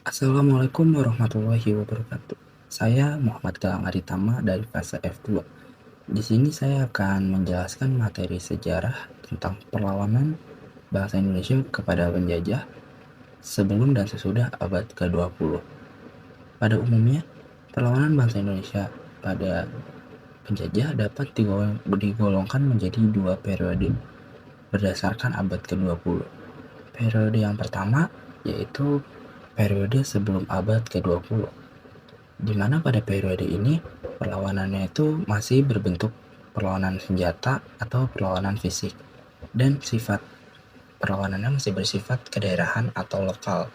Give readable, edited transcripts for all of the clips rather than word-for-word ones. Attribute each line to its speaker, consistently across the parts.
Speaker 1: Assalamualaikum warahmatullahi wabarakatuh. Saya Muhammad Galang Aritama dari fase F2. Di sini saya akan menjelaskan materi sejarah tentang perlawanan bangsa Indonesia kepada penjajah sebelum dan sesudah abad ke-20. Pada umumnya, perlawanan bangsa Indonesia pada penjajah dapat digolongkan menjadi dua periode berdasarkan abad ke-20. Periode yang pertama yaitu periode sebelum abad ke-20, di mana pada periode ini perlawanannya itu masih berbentuk perlawanan senjata atau perlawanan fisik, dan sifat perlawanannya masih bersifat kedaerahan atau lokal,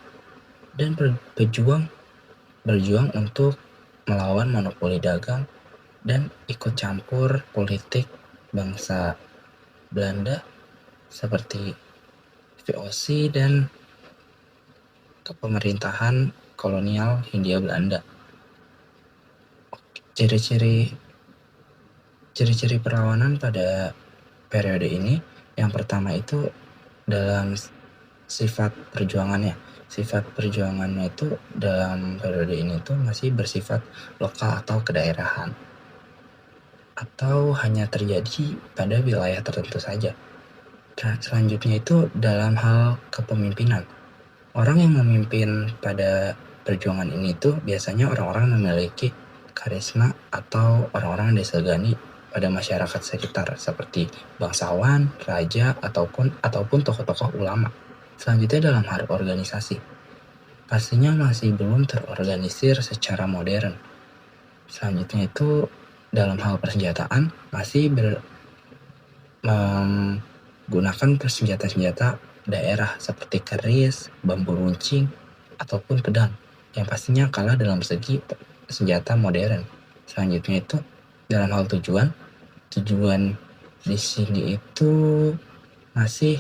Speaker 1: dan berjuang untuk melawan monopoli dagang dan ikut campur politik bangsa Belanda seperti VOC dan kepemerintahan kolonial Hindia Belanda. Ciri-ciri perlawanan pada periode ini, yang pertama itu dalam sifat perjuangannya. Sifat perjuangannya itu dalam periode ini itu masih bersifat lokal atau kedaerahan, atau hanya terjadi pada wilayah tertentu saja. Selanjutnya itu dalam hal kepemimpinan. Orang yang memimpin pada perjuangan ini itu biasanya orang-orang memiliki karisma atau orang-orang yang disegani pada masyarakat sekitar seperti bangsawan, raja, ataupun tokoh-tokoh ulama. Selanjutnya dalam hal organisasi, pastinya masih belum terorganisir secara modern. Selanjutnya itu dalam hal persenjataan masih menggunakan senjata-senjata daerah seperti keris, bambu runcing, ataupun pedang, yang pastinya kalah dalam segi senjata modern. Selanjutnya itu dalam hal tujuan di sini itu masih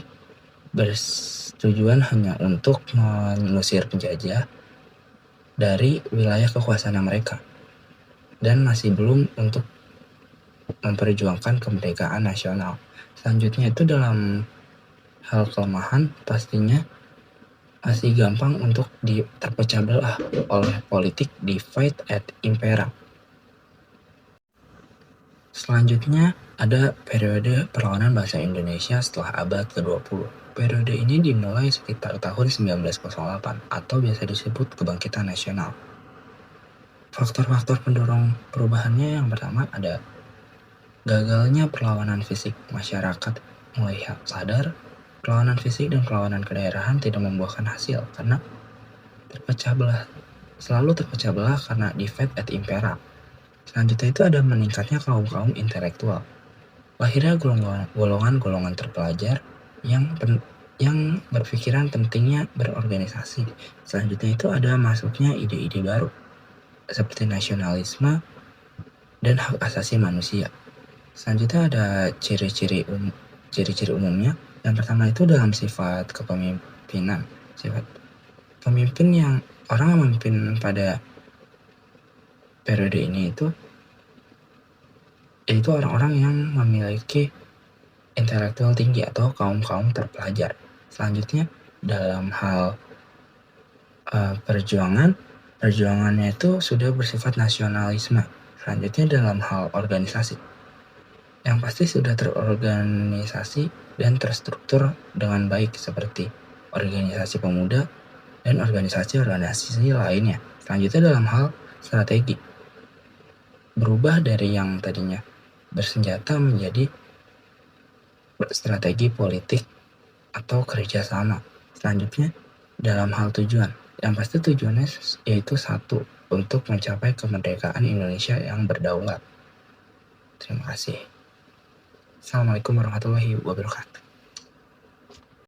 Speaker 1: bertujuan hanya untuk mengusir penjajah dari wilayah kekuasaan mereka, dan masih belum untuk memperjuangkan kemerdekaan nasional. Selanjutnya itu dalam hal kelemahan, pastinya masih gampang untuk terpecah belah oleh politik divide et impera. Selanjutnya ada periode perlawanan bangsa Indonesia setelah abad ke-20. Periode ini dimulai sekitar tahun 1908 atau biasa disebut kebangkitan nasional. Faktor-faktor pendorong perubahannya yang pertama ada gagalnya perlawanan fisik. Masyarakat mulai sadar perlawanan fisik dan perlawanan kedaerahan tidak membuahkan hasil karena selalu terpecah belah karena divide et impera. Selanjutnya itu ada meningkatnya kaum-kaum intelektual. Lahirnya golongan-golongan terpelajar yang berpikiran pentingnya berorganisasi. Selanjutnya itu ada masuknya ide-ide baru seperti nasionalisme dan hak asasi manusia. Selanjutnya ada ciri-ciri umumnya. Yang pertama itu dalam sifat kepemimpinan. Sifat pemimpin yang orang yang memimpin pada periode ini itu yaitu orang-orang yang memiliki intelektual tinggi atau kaum-kaum terpelajar. Selanjutnya dalam hal perjuangannya itu sudah bersifat nasionalisme. Selanjutnya dalam hal organisasi, yang pasti sudah terorganisasi dan terstruktur dengan baik seperti organisasi pemuda dan organisasi lainnya. Selanjutnya dalam hal strategi, berubah dari yang tadinya bersenjata menjadi strategi politik atau kerjasama. Selanjutnya dalam hal tujuan, yang pasti tujuannya yaitu satu, untuk mencapai kemerdekaan Indonesia yang berdaulat. Terima kasih. Assalamualaikum warahmatullahi wabarakatuh.